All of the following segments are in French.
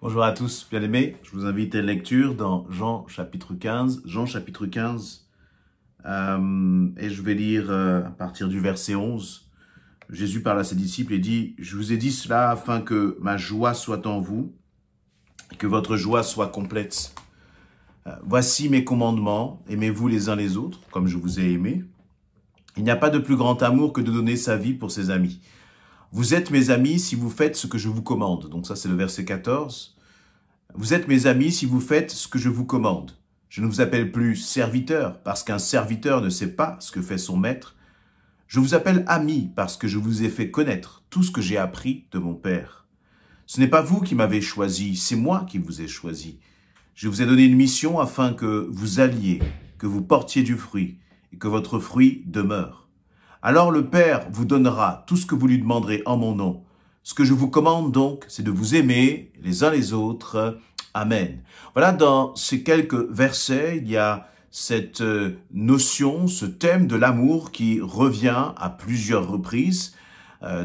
Bonjour à tous, bien-aimés. Je vous invite à la lecture dans Jean chapitre 15. Jean chapitre 15, et je vais lire à partir du verset 11. Jésus parle à ses disciples et dit « Je vous ai dit cela afin que ma joie soit en vous, que votre joie soit complète. Voici mes commandements, aimez-vous les uns les autres, comme je vous ai aimé. Il n'y a pas de plus grand amour que de donner sa vie pour ses amis. Vous êtes mes amis si vous faites ce que je vous commande. » Donc ça, c'est le verset 14. « Vous êtes mes amis si vous faites ce que je vous commande. Je ne vous appelle plus serviteur, parce qu'un serviteur ne sait pas ce que fait son maître. Je vous appelle ami, parce que je vous ai fait connaître tout ce que j'ai appris de mon Père. Ce n'est pas vous qui m'avez choisi, c'est moi qui vous ai choisi. Je vous ai donné une mission afin que vous alliez, que vous portiez du fruit, et que votre fruit demeure. Alors le Père vous donnera tout ce que vous lui demanderez en mon nom. Ce que je vous commande donc, c'est de vous aimer les uns les autres. Amen. » Voilà, dans ces quelques versets, il y a cette notion, ce thème de l'amour qui revient à plusieurs reprises.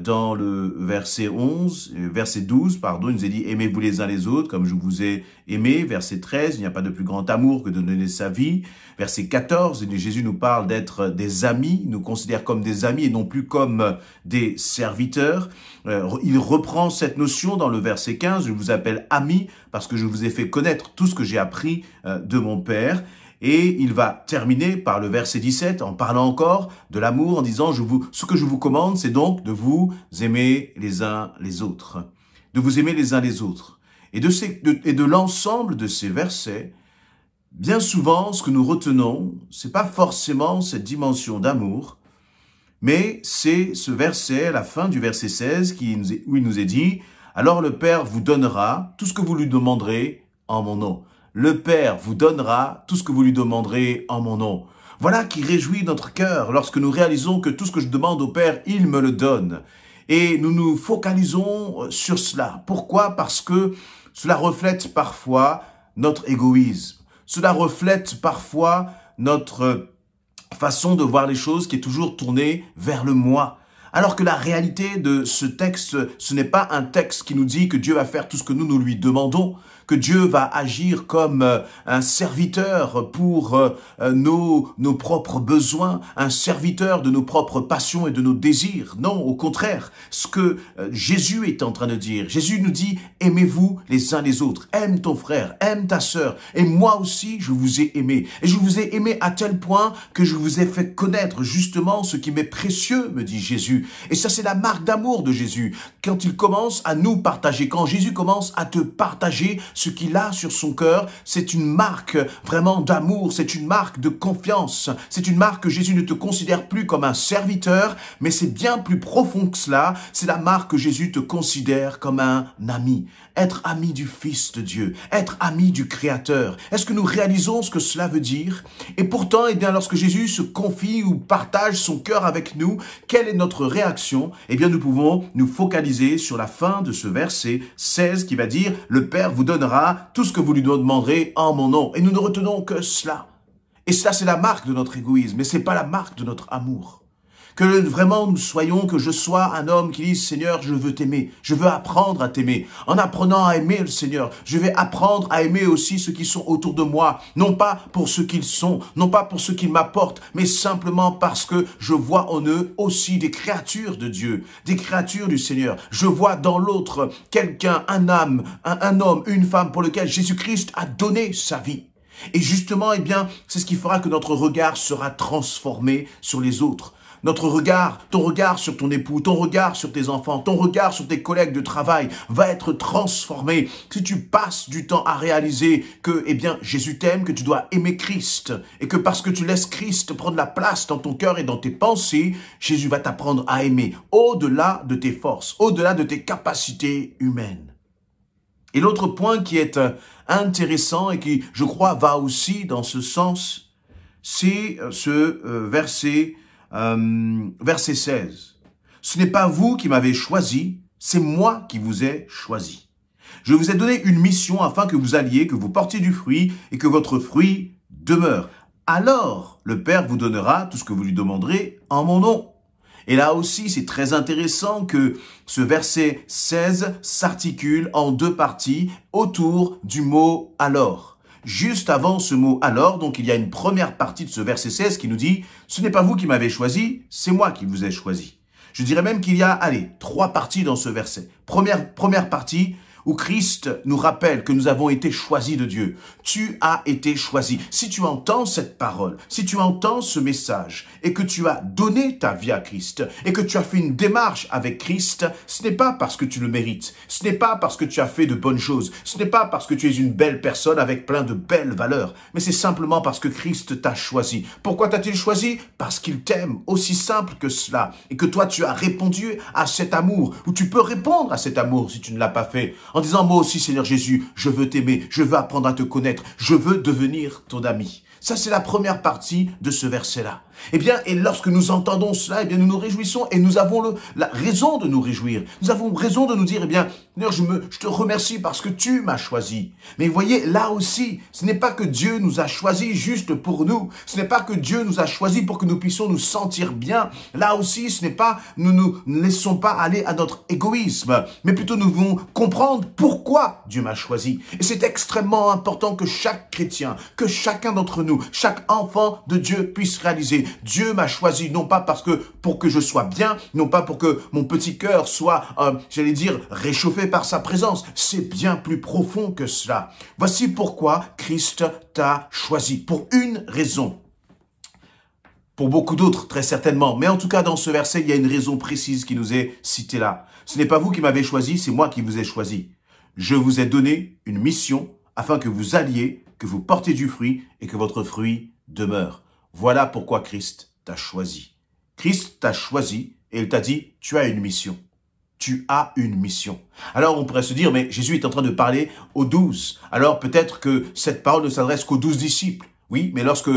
Dans le verset 12, il nous est dit « Aimez-vous les uns les autres, comme je vous ai aimé ». Verset 13, « Il n'y a pas de plus grand amour que de donner sa vie ». Verset 14, Jésus nous parle d'être des amis, il nous considère comme des amis et non plus comme des serviteurs. Il reprend cette notion dans le verset 15, « Je vous appelle amis parce que je vous ai fait connaître tout ce que j'ai appris de mon Père ». Et il va terminer par le verset 17 en parlant encore de l'amour, en disant « Ce que je vous commande, c'est donc de vous aimer les uns les autres. » De vous aimer les uns les autres. Et de l'ensemble de ces versets, bien souvent, ce que nous retenons, c'est pas forcément cette dimension d'amour, mais c'est ce verset, à la fin du verset 16, où il nous est dit « Alors le Père vous donnera tout ce que vous lui demanderez en mon nom. » Le Père vous donnera tout ce que vous lui demanderez en mon nom. Voilà qui réjouit notre cœur lorsque nous réalisons que tout ce que je demande au Père, il me le donne. Et nous nous focalisons sur cela. Pourquoi? Parce que cela reflète parfois notre égoïsme. Cela reflète parfois notre façon de voir les choses qui est toujours tournée vers le moi. Alors que la réalité de ce texte, ce n'est pas un texte qui nous dit que Dieu va faire tout ce que nous lui demandons, que Dieu va agir comme un serviteur pour nos propres besoins, un serviteur de nos propres passions et de nos désirs. Non, au contraire, ce que Jésus est en train de dire. Jésus nous dit, aimez-vous les uns les autres. Aime ton frère, aime ta sœur. Et moi aussi, je vous ai aimé. Et je vous ai aimé à tel point que je vous ai fait connaître justement ce qui m'est précieux, me dit Jésus. Et ça, c'est la marque d'amour de Jésus. Quand il commence à nous partager, quand Jésus commence à te partager ce qu'il a sur son cœur, c'est une marque vraiment d'amour, c'est une marque de confiance, c'est une marque que Jésus ne te considère plus comme un serviteur, mais c'est bien plus profond que cela, c'est la marque que Jésus te considère comme un ami. Être ami du Fils de Dieu, être ami du Créateur. Est-ce que nous réalisons ce que cela veut dire? Et pourtant, eh bien, lorsque Jésus se confie ou partage son cœur avec nous, quelle est notre réaction? Eh bien, nous pouvons nous focaliser sur la fin de ce verset 16 qui va dire « Le Père vous donnera tout ce que vous lui demanderez en mon nom. » Et nous ne retenons que cela. Et cela, c'est la marque de notre égoïsme, mais c'est pas la marque de notre amour. Que vraiment nous soyons, que je sois un homme qui dise « Seigneur, je veux t'aimer, je veux apprendre à t'aimer. » En apprenant à aimer le Seigneur, je vais apprendre à aimer aussi ceux qui sont autour de moi, non pas pour ce qu'ils sont, non pas pour ce qu'ils m'apportent, mais simplement parce que je vois en eux aussi des créatures de Dieu, des créatures du Seigneur. Je vois dans l'autre quelqu'un, un âme, un homme, une femme pour lequel Jésus-Christ a donné sa vie. Et justement, eh bien, c'est ce qui fera que notre regard sera transformé sur les autres. Notre regard, ton regard sur ton époux, ton regard sur tes enfants, ton regard sur tes collègues de travail va être transformé si tu passes du temps à réaliser que, eh bien, Jésus t'aime, que tu dois aimer Christ et que parce que tu laisses Christ prendre la place dans ton cœur et dans tes pensées, Jésus va t'apprendre à aimer au-delà de tes forces, au-delà de tes capacités humaines. Et l'autre point qui est intéressant et qui, je crois, va aussi dans ce sens, c'est ce verset 16. « Ce n'est pas vous qui m'avez choisi, c'est moi qui vous ai choisi. Je vous ai donné une mission afin que vous alliez, que vous portiez du fruit et que votre fruit demeure. Alors le Père vous donnera tout ce que vous lui demanderez en mon nom. » Et là aussi, c'est très intéressant que ce verset 16 s'articule en deux parties autour du mot « alors ». Juste avant ce mot « alors », donc il y a une première partie de ce verset 16 qui nous dit « Ce n'est pas vous qui m'avez choisi, c'est moi qui vous ai choisi ». Je dirais même qu'il y a, trois parties dans ce verset. Première partie, où Christ nous rappelle que nous avons été choisis de Dieu. Tu as été choisi. Si tu entends cette parole, si tu entends ce message et que tu as donné ta vie à Christ et que tu as fait une démarche avec Christ, ce n'est pas parce que tu le mérites. Ce n'est pas parce que tu as fait de bonnes choses. Ce n'est pas parce que tu es une belle personne avec plein de belles valeurs. Mais c'est simplement parce que Christ t'a choisi. Pourquoi t'a-t-il choisi? Parce qu'il t'aime. Aussi simple que cela. Et que toi, tu as répondu à cet amour. Ou tu peux répondre à cet amour si tu ne l'as pas fait. En disant, moi aussi, Seigneur Jésus, je veux t'aimer, je veux apprendre à te connaître, je veux devenir ton ami. Ça, c'est la première partie de ce verset-là. Eh bien, et lorsque nous entendons cela, eh bien, nous nous réjouissons et nous avons la raison de nous réjouir. Nous avons raison de nous dire, eh bien, Seigneur, je te remercie parce que tu m'as choisi. Mais voyez, là aussi, ce n'est pas que Dieu nous a choisis juste pour nous. Ce n'est pas que Dieu nous a choisis pour que nous puissions nous sentir bien. Là aussi, ce n'est pas, nous ne laissons pas aller à notre égoïsme, mais plutôt nous devons comprendre pourquoi Dieu m'a choisi. Et c'est extrêmement important que chaque chrétien, que chacun d'entre nous, chaque enfant de Dieu puisse réaliser. Dieu m'a choisi, non pas pour que je sois bien, non pas pour que mon petit cœur soit, réchauffé par sa présence. C'est bien plus profond que cela. Voici pourquoi Christ t'a choisi. Pour une raison. Pour beaucoup d'autres, très certainement. Mais en tout cas, dans ce verset, il y a une raison précise qui nous est citée là. Ce n'est pas vous qui m'avez choisi, c'est moi qui vous ai choisi. Je vous ai donné une mission afin que vous alliez, que vous portiez du fruit et que votre fruit demeure. Voilà pourquoi Christ t'a choisi. Christ t'a choisi et il t'a dit, tu as une mission. Tu as une mission. Alors on pourrait se dire, mais Jésus est en train de parler aux 12. Alors peut-être que cette parole ne s'adresse qu'aux 12 disciples. Oui, mais lorsque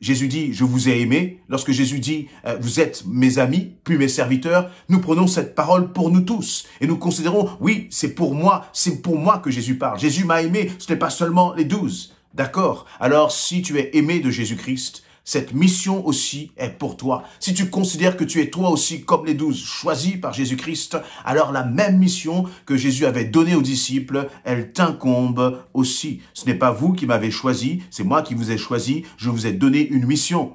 Jésus dit, je vous ai aimé, lorsque Jésus dit, vous êtes mes amis, puis mes serviteurs, nous prenons cette parole pour nous tous. Et nous considérons, oui, c'est pour moi que Jésus parle. Jésus m'a aimé, ce n'est pas seulement les 12. D'accord? Alors si tu es aimé de Jésus-Christ, cette mission aussi est pour toi. Si tu considères que tu es toi aussi comme les 12 choisis par Jésus-Christ, alors la même mission que Jésus avait donnée aux disciples, elle t'incombe aussi. Ce n'est pas vous qui m'avez choisi, c'est moi qui vous ai choisi, je vous ai donné une mission.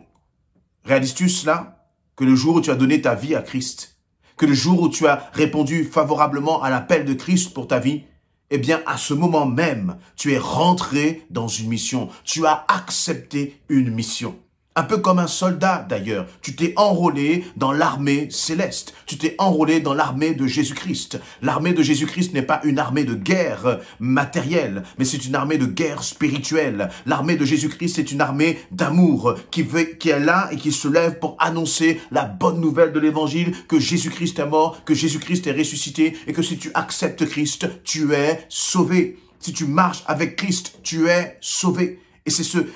Réalises-tu cela? Que le jour où tu as donné ta vie à Christ, que le jour où tu as répondu favorablement à l'appel de Christ pour ta vie, eh bien, à ce moment même, tu es rentré dans une mission. Tu as accepté une mission. Un peu comme un soldat d'ailleurs, tu t'es enrôlé dans l'armée céleste, tu t'es enrôlé dans l'armée de Jésus-Christ. L'armée de Jésus-Christ n'est pas une armée de guerre matérielle, mais c'est une armée de guerre spirituelle. L'armée de Jésus-Christ, c'est une armée d'amour qui est là et qui se lève pour annoncer la bonne nouvelle de l'évangile, que Jésus-Christ est mort, que Jésus-Christ est ressuscité et que si tu acceptes Christ, tu es sauvé. Si tu marches avec Christ, tu es sauvé.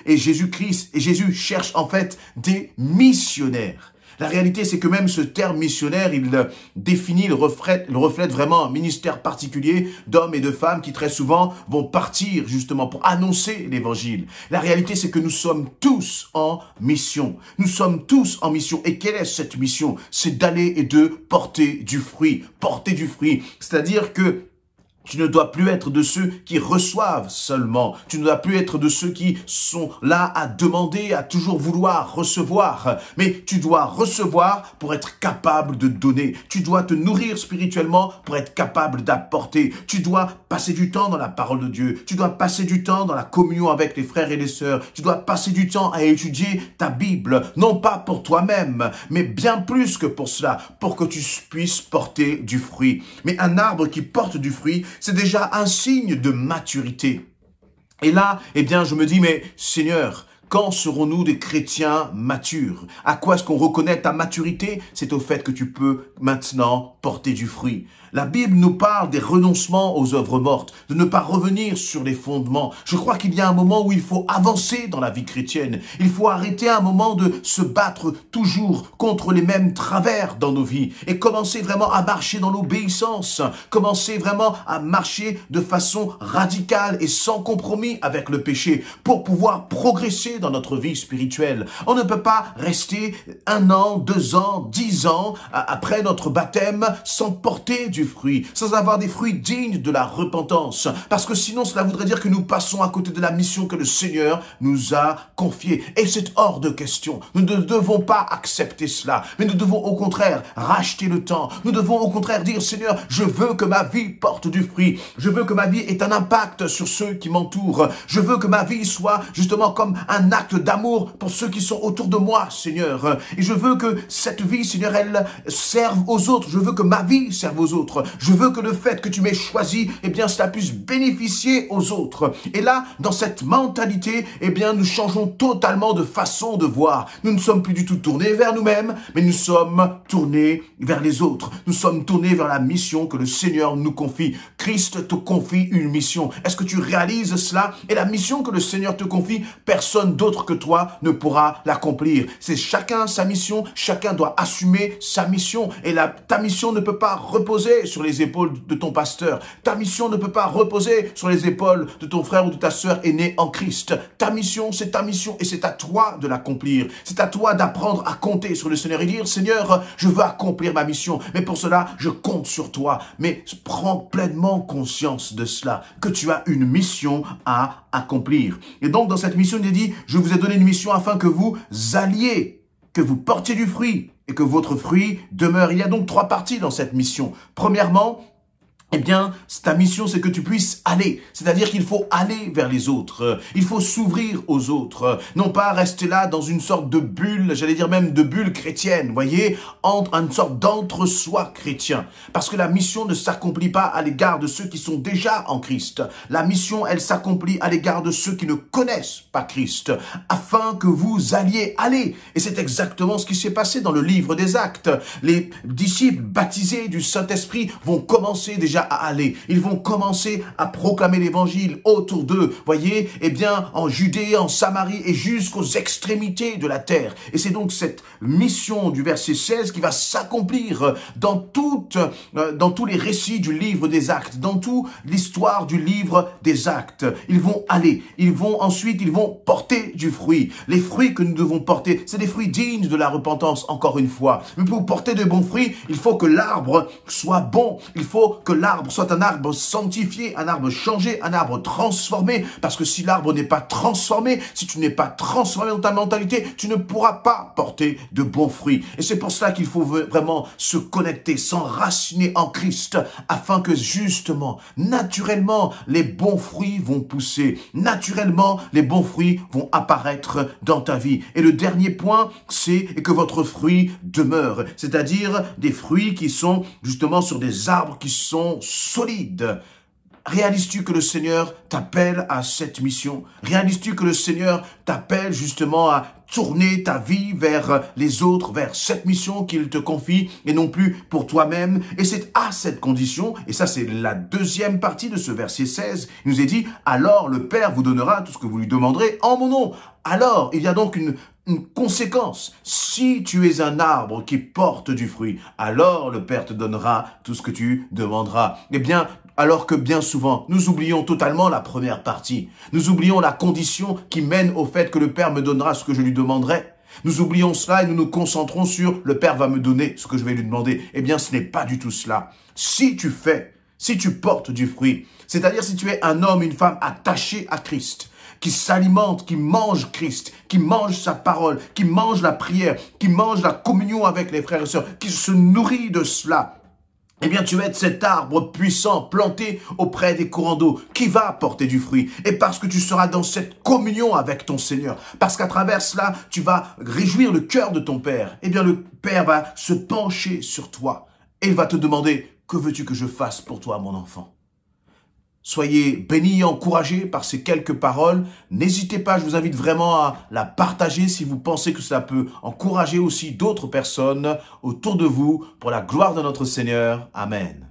Et Jésus cherche en fait des missionnaires. La réalité, c'est que même ce terme missionnaire, il reflète vraiment un ministère particulier d'hommes et de femmes qui très souvent vont partir justement pour annoncer l'évangile. La réalité, c'est que nous sommes tous en mission. Nous sommes tous en mission. Et quelle est cette mission? C'est d'aller et de porter du fruit. Porter du fruit. C'est-à-dire que tu ne dois plus être de ceux qui reçoivent seulement. Tu ne dois plus être de ceux qui sont là à demander, à toujours vouloir recevoir. Mais tu dois recevoir pour être capable de donner. Tu dois te nourrir spirituellement pour être capable d'apporter. Tu dois passer du temps dans la parole de Dieu. Tu dois passer du temps dans la communion avec les frères et les sœurs. Tu dois passer du temps à étudier ta Bible. Non pas pour toi-même, mais bien plus que pour cela. Pour que tu puisses porter du fruit. Mais un arbre qui porte du fruit, c'est déjà un signe de maturité. Et là, eh bien, je me dis, mais Seigneur, quand serons-nous des chrétiens matures? À quoi est-ce qu'on reconnaît ta maturité? C'est au fait que tu peux maintenant porter du fruit. La Bible nous parle des renoncements aux œuvres mortes, de ne pas revenir sur les fondements. Je crois qu'il y a un moment où il faut avancer dans la vie chrétienne. Il faut arrêter un moment de se battre toujours contre les mêmes travers dans nos vies et commencer vraiment à marcher dans l'obéissance, commencer vraiment à marcher de façon radicale et sans compromis avec le péché pour pouvoir progresser avancer dans notre vie spirituelle. On ne peut pas rester 1 an, 2 ans, 10 ans après notre baptême sans porter du fruit, sans avoir des fruits dignes de la repentance. Parce que sinon, cela voudrait dire que nous passons à côté de la mission que le Seigneur nous a confiée. Et c'est hors de question. Nous ne devons pas accepter cela, mais nous devons au contraire racheter le temps. Nous devons au contraire dire, Seigneur, je veux que ma vie porte du fruit. Je veux que ma vie ait un impact sur ceux qui m'entourent. Je veux que ma vie soit justement comme un acte d'amour pour ceux qui sont autour de moi, Seigneur. Et je veux que cette vie, Seigneur, elle serve aux autres. Je veux que ma vie serve aux autres. Je veux que le fait que tu m'aies choisi, eh bien, cela puisse bénéficier aux autres. Et là, dans cette mentalité, eh bien, nous changeons totalement de façon de voir. Nous ne sommes plus du tout tournés vers nous-mêmes, mais nous sommes tournés vers les autres. Nous sommes tournés vers la mission que le Seigneur nous confie. Christ te confie une mission. Est-ce que tu réalises cela? Et la mission que le Seigneur te confie, personne d'autre que toi ne pourra l'accomplir. C'est chacun sa mission, chacun doit assumer sa mission. Et ta mission ne peut pas reposer sur les épaules de ton pasteur. Ta mission ne peut pas reposer sur les épaules de ton frère ou de ta sœur aînée en Christ. Ta mission, c'est ta mission et c'est à toi de l'accomplir. C'est à toi d'apprendre à compter sur le Seigneur et dire, Seigneur, je veux accomplir ma mission, mais pour cela, je compte sur toi. Mais prends pleinement conscience de cela, que tu as une mission à accomplir. Et donc, dans cette mission, il est dit, je vous ai donné une mission afin que vous alliez, que vous portiez du fruit et que votre fruit demeure. Il y a donc 3 parties dans cette mission. Premièrement, eh bien, ta mission, c'est que tu puisses aller. C'est-à-dire qu'il faut aller vers les autres. Il faut s'ouvrir aux autres. Non pas rester là dans une sorte de bulle, j'allais dire même de bulle chrétienne, voyez, une sorte d'entre-soi chrétien. Parce que la mission ne s'accomplit pas à l'égard de ceux qui sont déjà en Christ. La mission, elle s'accomplit à l'égard de ceux qui ne connaissent pas Christ, afin que vous alliez aller. Et c'est exactement ce qui s'est passé dans le livre des Actes. Les disciples baptisés du Saint-Esprit vont commencer déjà à aller. Ils vont commencer à proclamer l'évangile autour d'eux, voyez, eh bien, en Judée, en Samarie et jusqu'aux extrémités de la terre. Et c'est donc cette mission du verset 16 qui va s'accomplir dans tous les récits du livre des Actes, dans toute l'histoire du livre des Actes. Ils vont aller. Ils vont porter du fruit. Les fruits que nous devons porter, c'est des fruits dignes de la repentance, encore une fois. Mais pour porter de bons fruits, il faut que l'arbre soit bon. Il faut que l'arbre soit un arbre sanctifié, un arbre changé, un arbre transformé. Parce que si l'arbre n'est pas transformé, si tu n'es pas transformé dans ta mentalité, tu ne pourras pas porter de bons fruits. Et c'est pour cela qu'il faut vraiment se connecter, s'enraciner en Christ, afin que justement, naturellement, les bons fruits vont pousser. Naturellement, les bons fruits vont apparaître dans ta vie. Et le dernier point, c'est que votre fruit demeure. C'est-à-dire des fruits qui sont justement sur des arbres qui sont solides. Réalises-tu que le Seigneur t'appelle à cette mission? Réalises-tu que le Seigneur t'appelle justement à tourner ta vie vers les autres, vers cette mission qu'il te confie et non plus pour toi-même? Et c'est à cette condition, et ça c'est la deuxième partie de ce verset 16, il nous est dit, alors le Père vous donnera tout ce que vous lui demanderez en mon nom. Alors, il y a donc une conséquence. Si tu es un arbre qui porte du fruit, alors le Père te donnera tout ce que tu demanderas. Eh bien, alors que bien souvent, nous oublions totalement la première partie. Nous oublions la condition qui mène au fait que le Père me donnera ce que je lui demanderai. Nous oublions cela et nous nous concentrons sur le Père va me donner ce que je vais lui demander. Eh bien, ce n'est pas du tout cela. Si tu portes du fruit, c'est-à-dire si tu es un homme, une femme attaché à Christ, qui s'alimente, qui mange Christ, qui mange sa parole, qui mange la prière, qui mange la communion avec les frères et sœurs, qui se nourrit de cela, eh bien, tu vas être cet arbre puissant planté auprès des courants d'eau qui va porter du fruit. Et parce que tu seras dans cette communion avec ton Seigneur, parce qu'à travers cela, tu vas réjouir le cœur de ton Père, eh bien, le Père va se pencher sur toi et il va te demander, que veux-tu que je fasse pour toi, mon enfant? Soyez bénis et encouragés par ces quelques paroles. N'hésitez pas, je vous invite vraiment à la partager si vous pensez que cela peut encourager aussi d'autres personnes autour de vous pour la gloire de notre Seigneur. Amen.